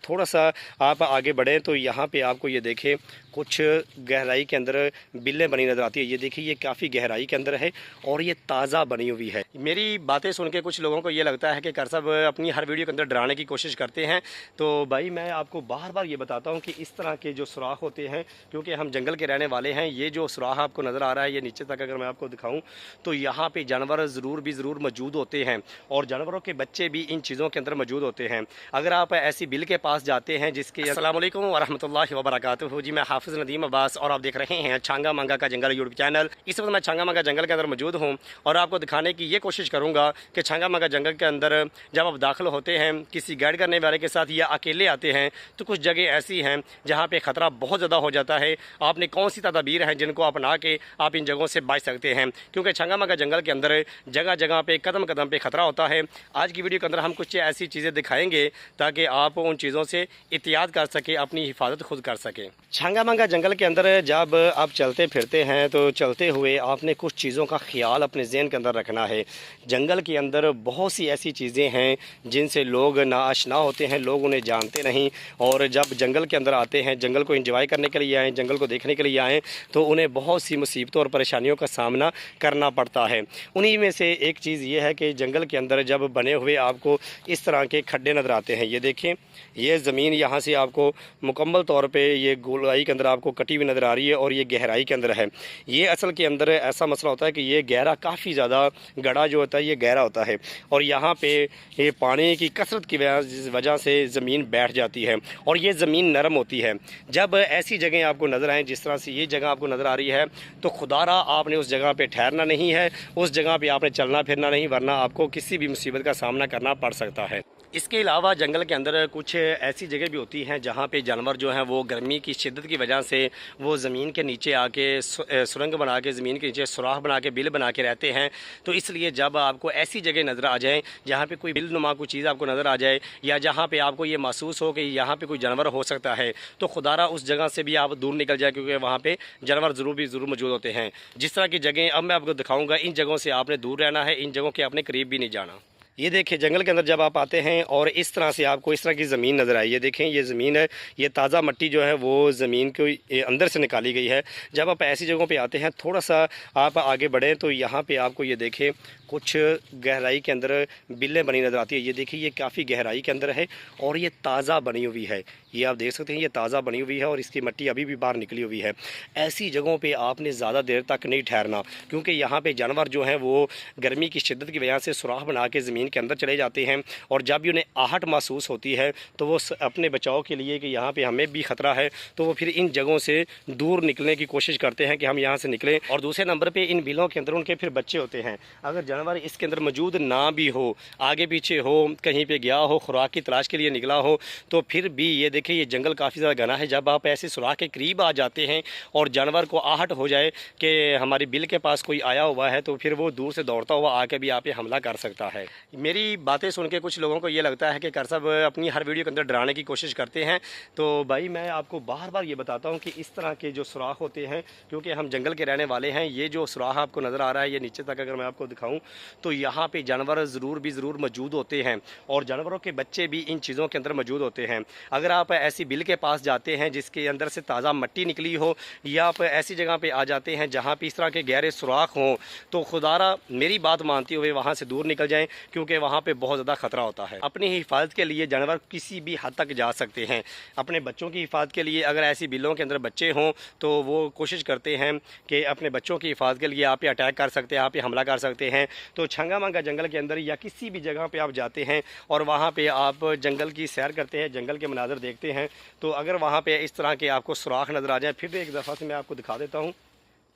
थोड़ा सा आप आगे बढ़ें तो यहाँ पे आपको ये देखें कुछ गहराई के अंदर बिल्लें बनी नज़र आती है। ये देखिए, ये काफ़ी गहराई के अंदर है और ये ताज़ा बनी हुई है। मेरी बातें सुन के कुछ लोगों को ये लगता है कि कर साहब अपनी हर वीडियो के अंदर डराने की कोशिश करते हैं। तो भाई मैं आपको बार बार ये बताता हूँ कि इस तरह के जो सुराख होते हैं, क्योंकि हम जंगल के रहने वाले हैं, ये जो सुराख आपको नज़र आ रहा है ये नीचे तक अगर मैं आपको दिखाऊँ तो यहाँ पर जानवर ज़रूर मौजूद होते हैं और जानवरों के बच्चे भी इन चीज़ों के अंदर मौजूद होते हैं। अगर आप ऐसी बिल के पास जाते हैं जिसके अस्सलाम वालेकुम वरहमतुल्लाहि वबरकातुहू, जी मैं हाफिज़ नदीम अब्बास और आप देख रहे हैं छांगा मांगा का जंगल यूट्यूब चैनल। इस वक्त मैं छांगा मांगा जंगल के अंदर मौजूद हूँ और आपको दिखाने की ये कोशिश करूँगा कि छांगा मांगा जंगल के अंदर जब आप दाखिल होते हैं किसी गाइड करने वाले के साथ या अकेले आते हैं तो कुछ जगह ऐसी हैं जहाँ पे ख़तरा बहुत ज़्यादा हो जाता है। आपने कौन सी तदाबीर हैं जिनको अपना के आप इन जगहों से बच सकते हैं, क्योंकि छांगा मांगा जंगल के अंदर जगह जगह पे कदम कदम पे ख़तरा होता है। आज की वीडियो के अंदर हम कुछ ऐसी चीज़ें दिखाएंगे ताकि आप उन चीज़ों से एहतियात कर सके, अपनी हिफाजत खुद कर सकें। छांगा मांगा जंगल के अंदर जब आप चलते फिरते हैं तो चलते हुए आपने कुछ चीज़ों का ख्याल अपने ज़हन के अंदर रखना है। जंगल के अंदर बहुत सी ऐसी चीज़ें हैं जिनसे लोग नाआशना होते हैं, लोग उन्हें जानते नहीं, और जब जंगल के अंदर आते हैं, जंगल को एंजॉय करने के लिए आएँ, जंगल को देखने के लिए आएँ, तो उन्हें बहुत सी मुसीबतों और परेशानियों का सामना करना पड़ता है। उन्हीं में से एक चीज़ ये है कि जंगल के अंदर जब बने हुए आपको इस तरह के खड्डे नज़र आते हैं। ये देखें, ये ज़मीन यहाँ से आपको मुकम्मल तौर पे ये गोलाई के अंदर आपको कटी हुई नज़र आ रही है और ये गहराई के अंदर है। ये असल के अंदर ऐसा मसला होता है कि ये गहरा काफ़ी ज़्यादा गड़ा जो होता है ये गहरा होता है और यहाँ पे ये पानी की कसरत की वजह से ज़मीन बैठ जाती है और ये ज़मीन नरम होती है। जब ऐसी जगह आपको नज़र आएँ जिस तरह से ये जगह आपको नज़र आ रही है तो खुदारा आपने उस जगह पर ठहरना नहीं है, उस जगह पर आपने चलना फिरना नहीं, वरना आपको किसी भी मुसीबत का सामना करना पड़ सकता है। इसके अलावा जंगल के अंदर कुछ ऐसी जगह भी होती हैं जहाँ पे जानवर जो हैं वो गर्मी की शिद्दत की वजह से वो ज़मीन के नीचे आके सुरंग बना के, ज़मीन के नीचे सुराख बना के, बिल बना के रहते हैं। तो इसलिए जब आपको ऐसी जगह नज़र आ जाए जहाँ पे कोई बिल नुमा कोई चीज़ आपको नज़र आ जाए या जहाँ पे आपको ये महसूस हो कि यहाँ पे कोई जानवर हो सकता है, तो खुदारा उस जगह से भी आप दूर निकल जाए, क्योंकि वहाँ पर जानवर ज़रूर मौजूद होते हैं। जिस तरह की जगह अब मैं आपको दिखाऊँगा, इन जगहों से आपने दूर रहना है, इन जगहों के अपने करीब भी नहीं जाना। ये देखिए, जंगल के अंदर जब आप आते हैं और इस तरह से आपको इस तरह की ज़मीन नज़र आई, ये देखें, ये ज़मीन है, ये ताज़ा मिट्टी जो है वो ज़मीन के अंदर से निकाली गई है। जब आप ऐसी जगहों पे आते हैं, थोड़ा सा आप आगे बढ़ें तो यहाँ पे आपको ये देखें कुछ गहराई के अंदर बिल्लें बनी नज़र आती है। ये देखिए, ये काफ़ी गहराई के अंदर है और ये ताज़ा बनी हुई है। ये आप देख सकते हैं, ये ताज़ा बनी हुई है और इसकी मिट्टी अभी भी बाहर निकली हुई है। ऐसी जगहों पे आपने ज़्यादा देर तक नहीं ठहरना, क्योंकि यहाँ पे जानवर जो हैं वो गर्मी की शिद्दत की वजह से सुराख बना के ज़मीन के अंदर चले जाते हैं और जब भी उन्हें आहट महसूस होती है तो वो अपने बचाव के लिए कि यहाँ पे हमें भी ख़तरा है, तो वो फिर इन जगहों से दूर निकलने की कोशिश करते हैं कि हम यहाँ से निकलें। और दूसरे नंबर पर इन बिलों के अंदर उनके फिर बच्चे होते हैं। अगर जानवर इसके अंदर मौजूद ना भी हो, आगे पीछे हो, कहीं पर गया हो, खुराक की तलाश के लिए निकला हो, तो फिर भी ये देखिए, ये जंगल काफ़ी ज़्यादा घना है। जब आप ऐसे सुराख के करीब आ जाते हैं और जानवर को आहट हो जाए कि हमारी बिल के पास कोई आया हुआ है, तो फिर वो दूर से दौड़ता हुआ आके भी आप पे हमला कर सकता है। मेरी बातें सुन के कुछ लोगों को ये लगता है कि कर साहब अपनी हर वीडियो के अंदर डराने की कोशिश करते हैं। तो भाई मैं आपको बार बार ये बताता हूँ कि इस तरह के जो सुराख होते हैं, क्योंकि हम जंगल के रहने वाले हैं, ये जो सुराख आपको नज़र आ रहा है ये नीचे तक अगर मैं आपको दिखाऊँ तो यहाँ पर जानवर ज़रूर मौजूद होते हैं और जानवरों के बच्चे भी इन चीज़ों के अंदर मौजूद होते हैं। अगर आप ऐसी बिल के पास जाते हैं जिसके अंदर से ताज़ा मिट्टी निकली हो या आप ऐसी जगह पे आ जाते हैं जहाँ पे इस तरह के गहरे सुराख हों, तो खुदारा मेरी बात मानते हुए वहाँ से दूर निकल जाएं, क्योंकि वहाँ पे बहुत ज़्यादा ख़तरा होता है। अपनी हिफाजत के लिए जानवर किसी भी हद तक जा सकते हैं। अपने बच्चों की हिफाजत के लिए अगर ऐसी बिलों के अंदर बच्चे हों तो वो कोशिश करते हैं कि अपने बच्चों की हिफाजत के लिए आप पे अटैक कर सकते हैं, आप पे हमला कर सकते हैं। तो छांगा मांगा जंगल के अंदर या किसी भी जगह पर आप जाते हैं और वहाँ पर आप जंगल की सैर करते हैं, जंगल के मनाज़र देखते हैं, तो अगर वहाँ पे इस तरह के आपको सुराख नज़र आ जाए, फिर एक दफ़ा से मैं आपको दिखा देता हूँ।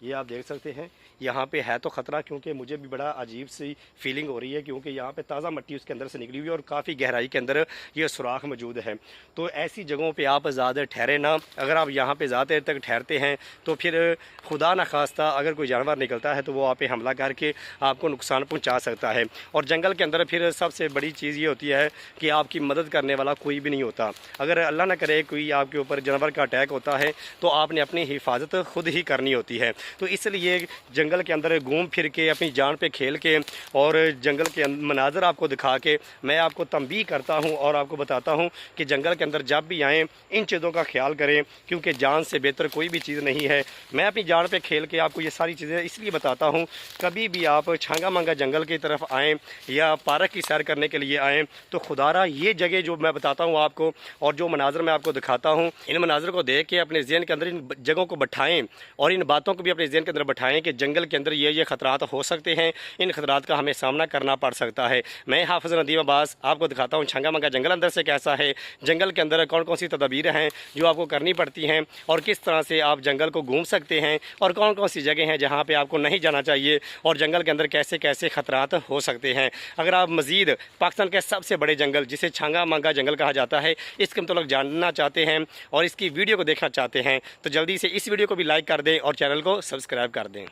ये आप देख सकते हैं, यहाँ पे है तो ख़तरा, क्योंकि मुझे भी बड़ा अजीब सी फीलिंग हो रही है, क्योंकि यहाँ पे ताज़ा मिट्टी उसके अंदर से निकली हुई है और काफ़ी गहराई के अंदर ये सुराख मौजूद है। तो ऐसी जगहों पे आप ज़्यादा ठहरे ना। अगर आप यहाँ पे ज़्यादा देर तक ठहरते हैं तो फिर खुदा न खास्ता अगर कोई जानवर निकलता है तो वो आप पे हमला करके आपको नुकसान पहुँचा सकता है। और जंगल के अंदर फिर सबसे बड़ी चीज़ ये होती है कि आपकी मदद करने वाला कोई भी नहीं होता। अगर अल्लाह न करे कोई आपके ऊपर जानवर का अटैक होता है तो आपने अपनी हिफाजत खुद ही करनी होती है। तो इसलिए जंगल के अंदर घूम फिर के अपनी जान पे खेल के और जंगल के मनाजर आपको दिखा के मैं आपको तंबीह करता हूँ और आपको बताता हूँ कि जंगल के अंदर जब भी आएँ इन चीज़ों का ख्याल करें, क्योंकि जान से बेहतर कोई भी चीज़ नहीं है। मैं अपनी जान पे खेल के आपको ये सारी चीज़ें इसलिए बताता हूँ, कभी भी आप छांगा मांगा जंगल की तरफ आएँ या पार्क की सैर करने के लिए आएँ तो खुदारा ये जगह जो मैं बताता हूँ आपको और जो मनाजर मैं आपको दिखाता हूँ, इन मनाजर को देख के अपने ज़हन के अंदर इन जगहों को बैठाएँ और इन बातों को भी अपने ज़हन के अंदर बैठाएँ कि जंगल के अंदर ये ख़तरात हो सकते हैं, इन ख़तरात का हमें सामना करना पड़ सकता है। मैं हाफ़िज़ नदीम अब्बास आपको दिखाता हूँ छांगा मांगा जंगल अंदर से कैसा है, जंगल के अंदर कौन कौन सी तदबीर हैं जो आपको करनी पड़ती हैं और किस तरह से आप जंगल को घूम सकते हैं और कौन कौन सी जगह हैं जहाँ पे आपको नहीं जाना चाहिए और जंगल के अंदर कैसे कैसे ख़तरात हो सकते हैं। अगर आप मज़ीद पाकिस्तान के सबसे बड़े जंगल जिसे छांगा मांगा जंगल कहा जाता है इसके मतलब जानना चाहते हैं और इसकी वीडियो को देखना चाहते हैं तो जल्दी से इस वीडियो को भी लाइक कर दें और चैनल को सब्सक्राइब कर दें।